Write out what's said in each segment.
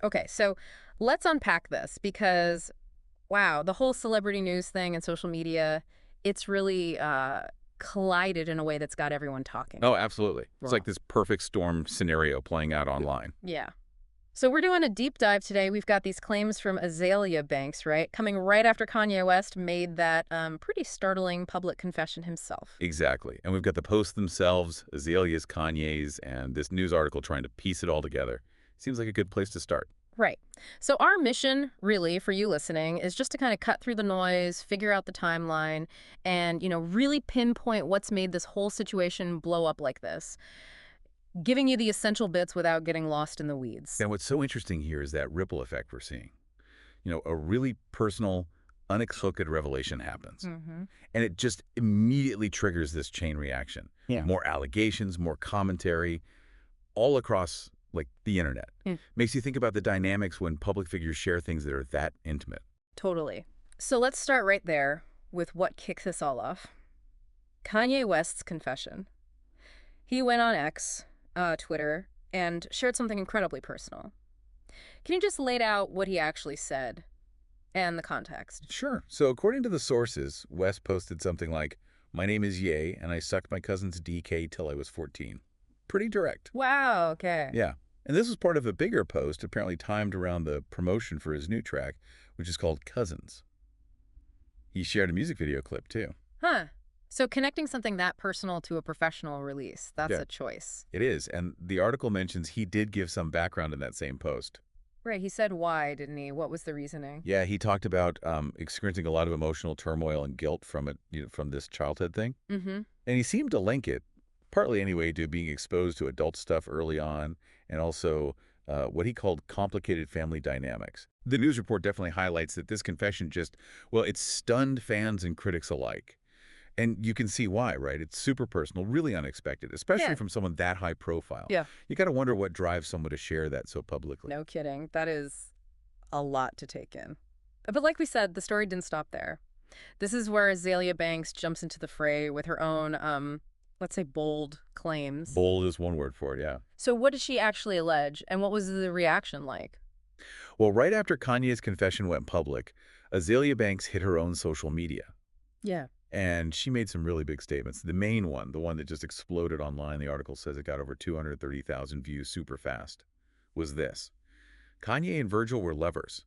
Okay, so let's unpack this because, wow, the whole celebrity news thing and social media, it's really collided in a way that's got everyone talking. Oh, absolutely. It's Wow. like this perfect storm scenario playing out online. Yeah. So we're doing a deep dive today. We've got these claims from Azealia Banks, right? Coming right after Kanye West made that pretty startling public confession himself. Exactly. And we've got the posts themselves, Azalea's, Kanye's, and this news article trying to piece it all together. Seems like a good place to start. Right. So our mission, really, for you listening, is just to kind of cut through the noise, figure out the timeline, and, really pinpoint what's made this whole situation blow up like this, giving you the essential bits without getting lost in the weeds. And what's so interesting here is that ripple effect we're seeing. A really personal, unexpected revelation happens. Hmm. And it just immediately triggers this chain reaction. Yeah. More allegations, more commentary, all across, like, the internet. Mm. Makes you think about the dynamics when public figures share things that are that intimate. Totally. So let's start right there with what kicks this all off. Kanye West's confession. He went on X, Twitter, and shared something incredibly personal. Can you just lay out what he actually said and the context? Sure. So according to the sources, West posted something like, "My name is Ye, and I sucked my cousin's DK till I was 14." Pretty direct. Wow, okay. Yeah. And this was part of a bigger post, apparently timed around the promotion for his new track, which is called Cousins. He shared a music video clip, too. Huh. So connecting something that personal to a professional release, that's Yeah, a choice. it is. And the article mentions he did give some background in that same post. Right, he said why, didn't he? What was the reasoning? Yeah, he talked about experiencing a lot of emotional turmoil and guilt from it, from this childhood thing. Mm-hmm. And he seemed to link it, partly anyway, to being exposed to adult stuff early on, and also what he called complicated family dynamics. The news report definitely highlights that this confession it stunned fans and critics alike. And you can see why, right? It's super personal, really unexpected, especially Yeah. from someone that high profile. Yeah. You got to wonder what drives someone to share that so publicly. No kidding. That is a lot to take in. But like we said, the story didn't stop there. This is where Azealia Banks jumps into the fray with her own, let's say, bold claims. Bold is one word for it, yeah. So what did she actually allege, and what was the reaction like? Well, right after Kanye's confession went public, Azealia Banks hit her own social media. Yeah. And she made some really big statements. The main one, the one that just exploded online, the article says it got over 230,000 views super fast, was this. Kanye and Virgil were lovers.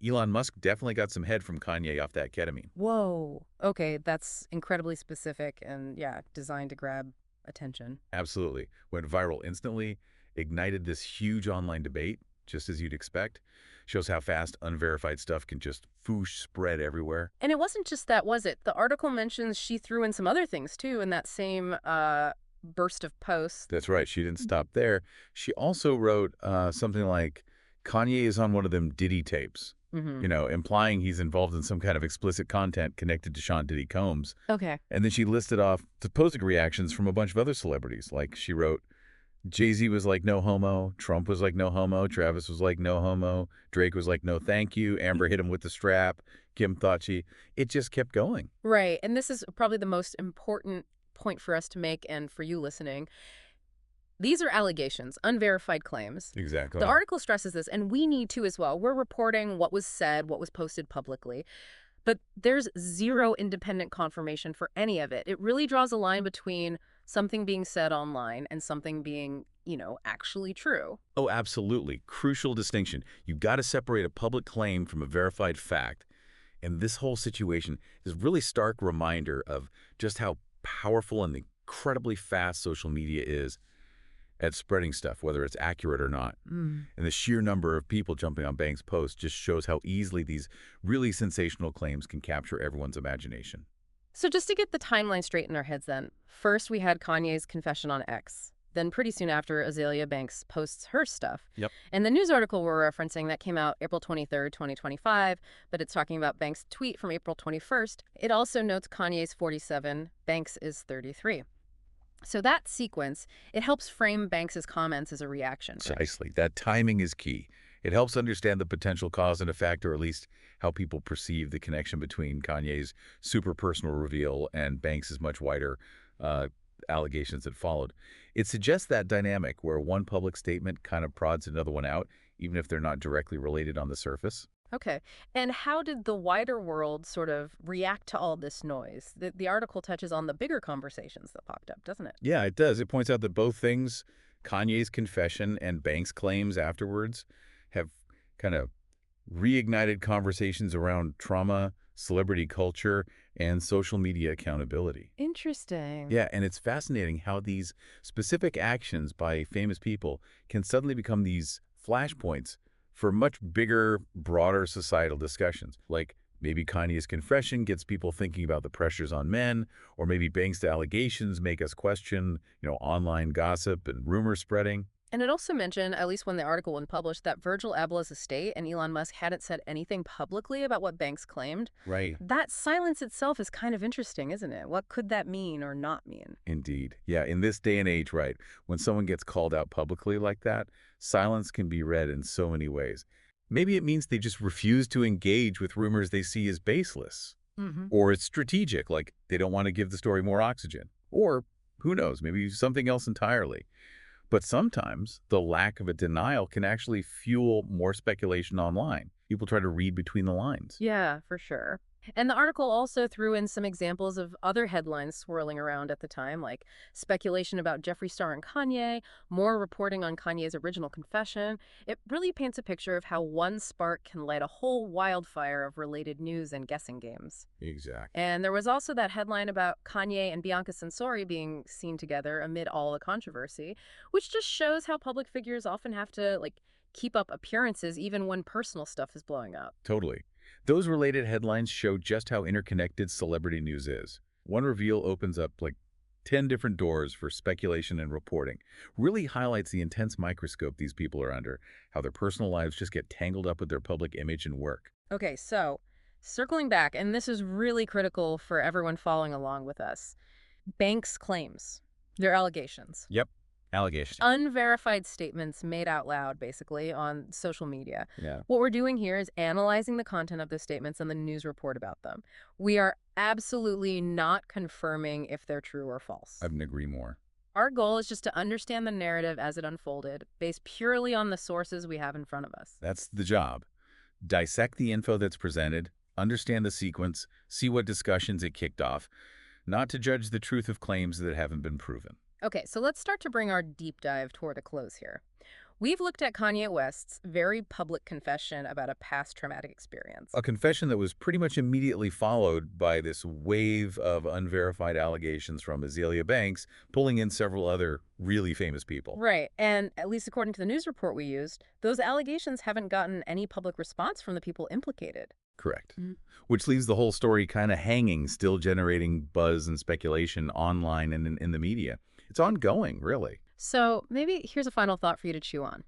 Elon Musk definitely got some head from Kanye off that ketamine. Whoa. Okay, that's incredibly specific and, yeah, designed to grab attention. Absolutely. Went viral instantly, ignited this huge online debate, just as you'd expect. Shows how fast unverified stuff can just foosh spread everywhere. And it wasn't just that, was it? The article mentions she threw in some other things, too, in that same burst of posts. That's right. She didn't stop there. She also wrote something like, Kanye is on one of them Diddy tapes, Mm-hmm. Implying he's involved in some kind of explicit content connected to Sean Diddy Combs. Okay. And then she listed off supposed reactions from a bunch of other celebrities. Like she wrote, Jay-Z was like, no homo. Trump was like, no homo. Travis was like, no homo. Drake was like, no thank you. Amber hit him with the strap. Kim thought it just kept going. Right. And this is probably the most important point for us to make and for you listening. These are allegations, unverified claims. Exactly. The article stresses this, and we need to as well. We're reporting what was said, what was posted publicly. But there's zero independent confirmation for any of it. It really draws a line between something being said online and something being, actually true. Oh, absolutely. Crucial distinction. You've got to separate a public claim from a verified fact. And this whole situation is a really stark reminder of just how powerful and incredibly fast social media is at spreading stuff, whether it's accurate or not. And the sheer number of people jumping on Banks' posts just shows how easily these really sensational claims can capture everyone's imagination. So just to get the timeline straight in our heads then, first we had Kanye's confession on X. Then pretty soon after, Azealia Banks posts her stuff. Yep. And the news article we're referencing, that came out April 23rd, 2025, but it's talking about Banks' tweet from April 21st. It also notes Kanye's 47, Banks is 33. So that sequence, it helps frame Banks's comments as a reaction. Precisely. That timing is key. It helps understand the potential cause and effect, or at least how people perceive the connection between Kanye's super personal reveal and Banks's much wider allegations that followed. It suggests that dynamic where one public statement kind of prods another one out, even if they're not directly related on the surface. Okay. And how did the wider world sort of react to all this noise? The article touches on the bigger conversations that popped up, doesn't it? Yeah, it does. It points out that both things, Kanye's confession and Banks' claims afterwards, have kind of reignited conversations around trauma, celebrity culture, and social media accountability. Interesting. Yeah, and it's fascinating how these specific actions by famous people can suddenly become these flashpoints for much bigger, broader societal discussions. Like maybe Kanye's confession gets people thinking about the pressures on men, or maybe Banks' allegations make us question, online gossip and rumor spreading. And it also mentioned, at least when the article was published, that Virgil Abloh's estate and Elon Musk hadn't said anything publicly about what Banks claimed. Right. That silence itself is kind of interesting, isn't it? What could that mean or not mean? Indeed. Yeah, in this day and age, right, when someone gets called out publicly like that, silence can be read in so many ways. Maybe it means they just refuse to engage with rumors they see as baseless. Mm-hmm. Or it's strategic, like they don't want to give the story more oxygen. Or, who knows, maybe something else entirely. But sometimes the lack of a denial can actually fuel more speculation online. People try to read between the lines. Yeah, for sure. And the article also threw in some examples of other headlines swirling around at the time, like speculation about Jeffree Star and Kanye, more reporting on Kanye's original confession. It really paints a picture of how one spark can light a whole wildfire of related news and guessing games. Exactly. And there was also that headline about Kanye and Bianca Censori being seen together amid all the controversy, which just shows how public figures often have to, keep up appearances even when personal stuff is blowing up. Totally. Those related headlines show just how interconnected celebrity news is. One reveal opens up like 10 different doors for speculation and reporting. Really highlights the intense microscope these people are under, how their personal lives just get tangled up with their public image and work. Okay, so circling back, and this is really critical for everyone following along with us. Banks' claims, their allegations. Yep. Allegation. Unverified statements made out loud, basically, on social media. Yeah. What we're doing here is analyzing the content of those statements and the news report about them. We are absolutely not confirming if they're true or false. I couldn't agree more. Our goal is just to understand the narrative as it unfolded, based purely on the sources we have in front of us. That's the job. Dissect the info that's presented, understand the sequence, see what discussions it kicked off, not to judge the truth of claims that haven't been proven. Okay, so let's start to bring our deep dive toward a close here. We've looked at Kanye West's very public confession about a past traumatic experience. A confession that was pretty much immediately followed by this wave of unverified allegations from Azealia Banks, pulling in several other really famous people. Right, and at least according to the news report we used, those allegations haven't gotten any public response from the people implicated. Correct. Mhm. Which leaves the whole story kind of hanging, still generating buzz and speculation online and in the media. It's ongoing, really. So maybe here's a final thought for you to chew on.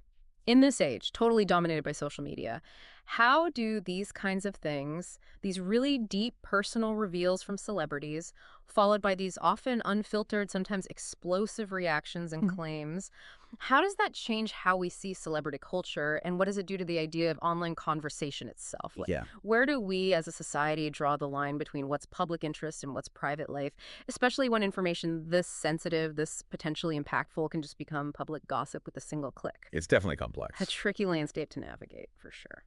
In this age, totally dominated by social media, how do these kinds of things, these really deep personal reveals from celebrities, followed by these often unfiltered, sometimes explosive reactions and claims, how does that change how we see celebrity culture, and what does it do to the idea of online conversation itself? Yeah. Where do we as a society draw the line between what's public interest and what's private life, especially when information this sensitive, this potentially impactful can just become public gossip with a single click? It's definitely complex. A tricky landscape to navigate, for sure.